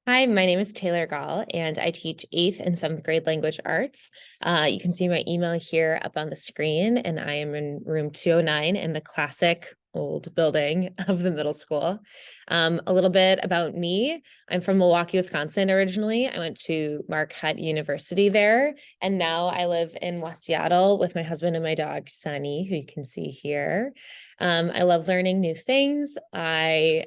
Hi, my name is Taylor Gall, and I teach 8th and 7th grade language arts. You can see my email here up on the screen, and I am in room 209 in the classic old building of the middle school. A little bit about me. I'm from Milwaukee, Wisconsin originally. I went to Marquette University there, and now I live in West Seattle with my husband and my dog, Sunny, who you can see here. I love learning new things. I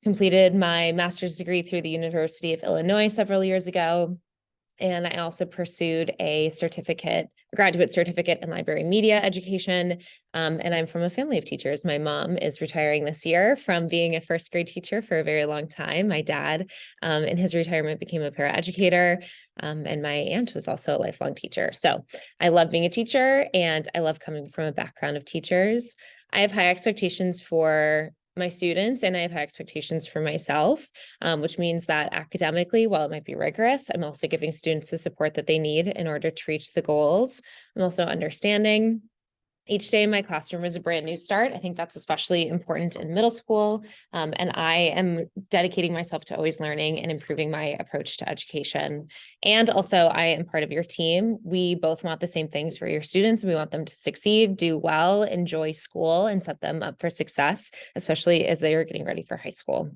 completed my master's degree through the University of Illinois several years ago. And I also pursued a graduate certificate in library media education. And I'm from a family of teachers. My mom is retiring this year from being a first grade teacher for a very long time. My dad, in his retirement, became a paraeducator. And my aunt was also a lifelong teacher. So I love being a teacher, and I love coming from a background of teachers. I have high expectations for my students, and I have high expectations for myself, which means that academically, while it might be rigorous, I'm also giving students the support that they need in order to reach the goals. I'm also understanding. Each day in my classroom is a brand new start. I think that's especially important in middle school. And I am dedicating myself to always learning and improving my approach to education. And also, I am part of your team. We both want the same things for your students. We want them to succeed, do well, enjoy school, and set them up for success, especially as they are getting ready for high school.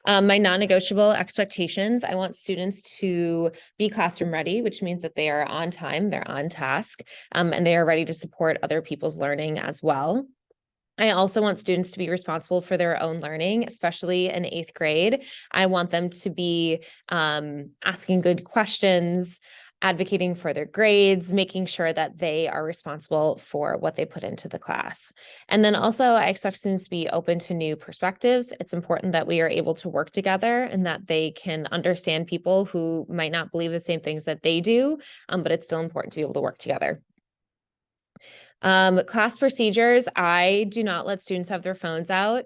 My non-negotiable expectations, I want students to be classroom ready, which means that they are on time, they're on task, and they are ready to support other people's learning as well. I also want students to be responsible for their own learning, especially in 8th grade. I want them to be asking good questions, advocating for their grades, making sure that they are responsible for what they put into the class. And then also, I expect students to be open to new perspectives. It's important that we are able to work together and that they can understand people who might not believe the same things that they do, but it's still important to be able to work together. Class procedures, I do not let students have their phones out.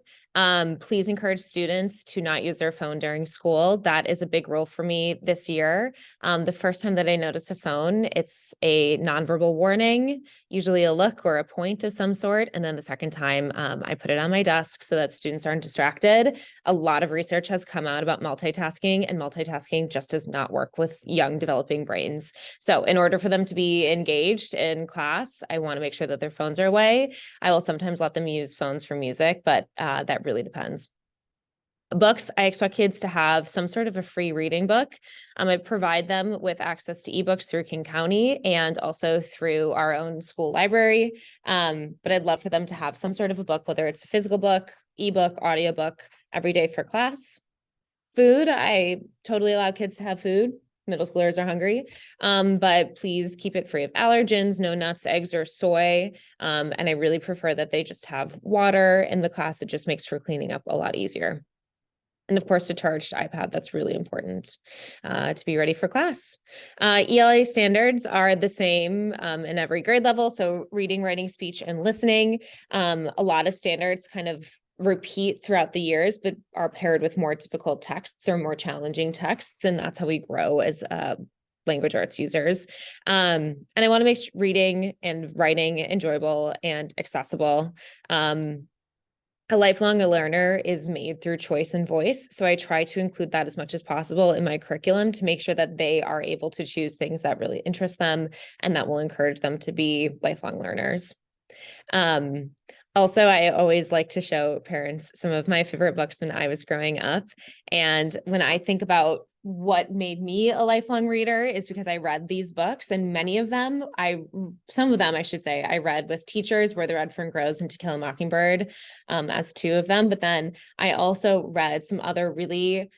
Please encourage students to not use their phone during school. That is a big rule for me this year. The first time that I notice a phone, it's a nonverbal warning, usually a look or a point of some sort. And then the second time, I put it on my desk so that students aren't distracted. A lot of research has come out about multitasking, and multitasking just does not work with young developing brains. So in order for them to be engaged in class, I want to make sure that their phones are away. I will sometimes let them use phones for music, but that really depends. Books, I expect kids to have some sort of a free reading book. I provide them with access to ebooks through King County and also through our own school library. But I'd love for them to have some sort of a book, whether it's a physical book, ebook, audiobook, every day for class. Food, I totally allow kids to have food. Middle schoolers are hungry, but please keep it free of allergens, no nuts, eggs, or soy. And I really prefer that they just have water in the class. It just makes for cleaning up a lot easier. And of course, a charged iPad, that's really important to be ready for class. ELA standards are the same in every grade level. So reading, writing, speech, and listening. A lot of standards kind of repeat throughout the years, but are paired with more difficult texts or more challenging texts. And that's how we grow as language arts users. And I want to make reading and writing enjoyable and accessible. A lifelong learner is made through choice and voice. So I try to include that as much as possible in my curriculum to make sure that they are able to choose things that really interest them and that will encourage them to be lifelong learners. Also, I always like to show parents some of my favorite books when I was growing up. And when I think about what made me a lifelong reader is because I read these books, and some of them, I should say, I read with teachers, Where the Red Fern Grows and To Kill a Mockingbird, as two of them. But then I also read some other really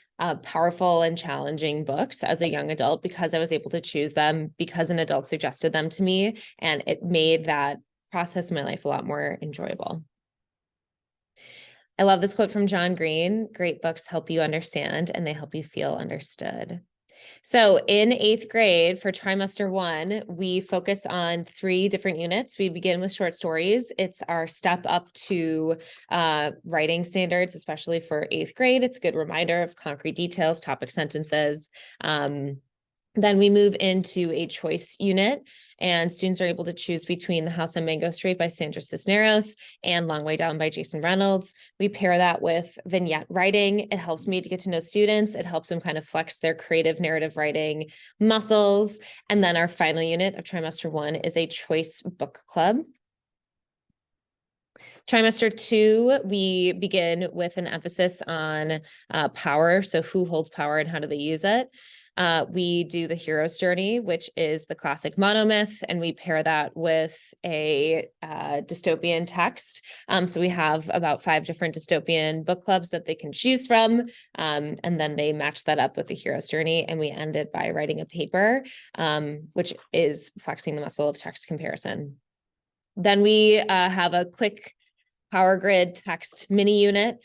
powerful and challenging books as a young adult because I was able to choose them because an adult suggested them to me, and it made that process in my life a lot more enjoyable. I love this quote from John Green: great books help you understand and they help you feel understood. So in 8th grade for trimester 1, we focus on 3 different units. We begin with short stories. It's our step up to writing standards, especially for 8th grade. It's a good reminder of concrete details, topic sentences. Then we move into a choice unit, and students are able to choose between The House on Mango Street by Sandra Cisneros and Long Way Down by Jason Reynolds. We pair that with vignette writing. It helps me to get to know students. It helps them kind of flex their creative narrative writing muscles. And then our final unit of trimester 1 is a choice book club. Trimester 2, we begin with an emphasis on power. So who holds power and how do they use it? We do the hero's journey, which is the classic monomyth, and we pair that with a dystopian text. So we have about 5 different dystopian book clubs that they can choose from, and then they match that up with the hero's journey, and we end it by writing a paper, which is flexing the muscle of text comparison. Then we have a quick Power Grid text mini unit.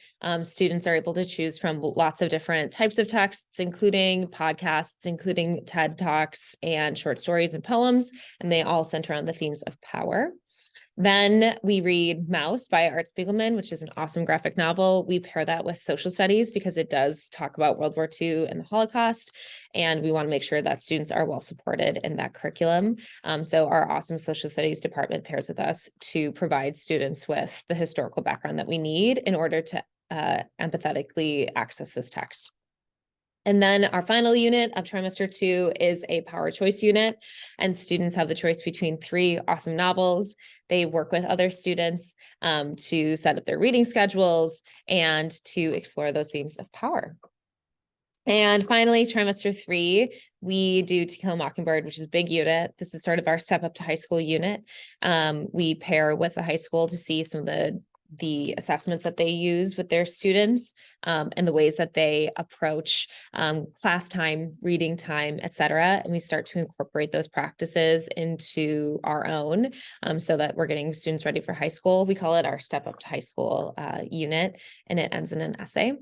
Students are able to choose from lots of different types of texts, including podcasts, including TED Talks and short stories and poems, and they all center on the themes of power. Then we read Mouse by Art Spiegelman, which is an awesome graphic novel. We pair that with social studies because it does talk about World War II and the Holocaust, and we want to make sure that students are well supported in that curriculum. So our awesome social studies department pairs with us to provide students with the historical background that we need in order to empathetically access this text. And then our final unit of trimester 2 is a power choice unit, and students have the choice between 3 awesome novels. They work with other students to set up their reading schedules and to explore those themes of power. And finally, trimester 3, we do To Kill a Mockingbird, which is a big unit. This is sort of our step up to high school unit. We pair with the high school to see some of the assessments that they use with their students, and the ways that they approach class time, reading time, et cetera. And we start to incorporate those practices into our own, so that we're getting students ready for high school. We call it our Step Up to High School unit, and it ends in an essay.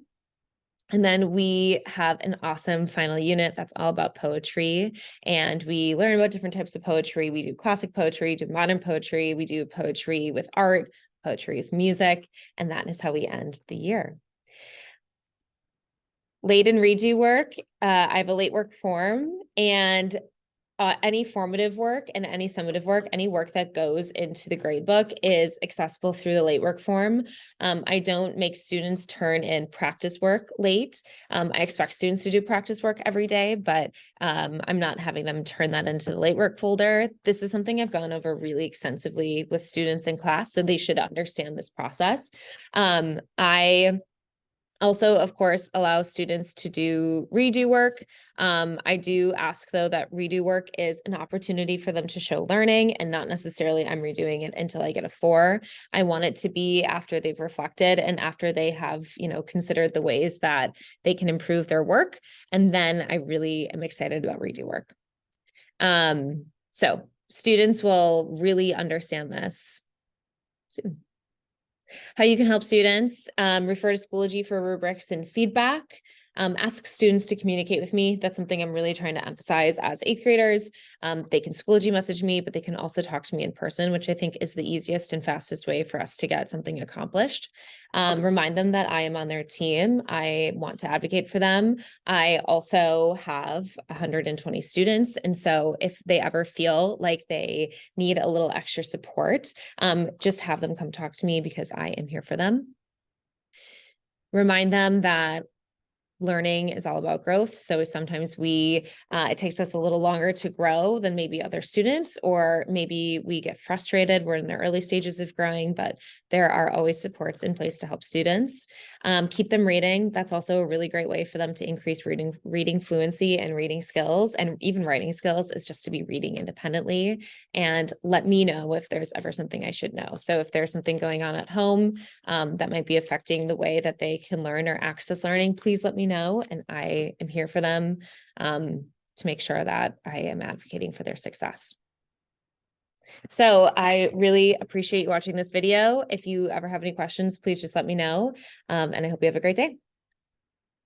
And then we have an awesome final unit that's all about poetry. And we learn about different types of poetry. We do classic poetry, do modern poetry, we do poetry with art, poetry with music, and that is how we end the year. Late and redo work. I have a late work form, and any formative work and any summative work, any work that goes into the grade book is accessible through the late work form. I don't make students turn in practice work late. I expect students to do practice work every day, but I'm not having them turn that into the late work folder. This is something I've gone over really extensively with students in class, so they should understand this process. I also, of course, allow students to do redo work. I do ask, though, that redo work is an opportunity for them to show learning, and not necessarily I'm redoing it until I get a 4. I want it to be after they've reflected and after they have, considered the ways that they can improve their work. And then I really am excited about redo work. So students will really understand this soon. How you can help students: refer to Schoology for rubrics and feedback. Ask students to communicate with me. That's something I'm really trying to emphasize as 8th graders. They can Schoology message me, but they can also talk to me in person, which I think is the easiest and fastest way for us to get something accomplished. Remind them that I am on their team. I want to advocate for them. I also have 120 students. And so if they ever feel like they need a little extra support, just have them come talk to me because I am here for them. Remind them that learning is all about growth. So sometimes it takes us a little longer to grow than maybe other students, or maybe we get frustrated. We're in the early stages of growing, but there are always supports in place to help students. Keep them reading. That's also a really great way for them to increase reading fluency and reading skills, and even writing skills, is just to be reading independently. And let me know if there's ever something I should know. So if there's something going on at home that might be affecting the way that they can learn or access learning, please let me know, and I am here for them to make sure that I am advocating for their success. So I really appreciate you watching this video. If you ever have any questions, please just let me know, and I hope you have a great day.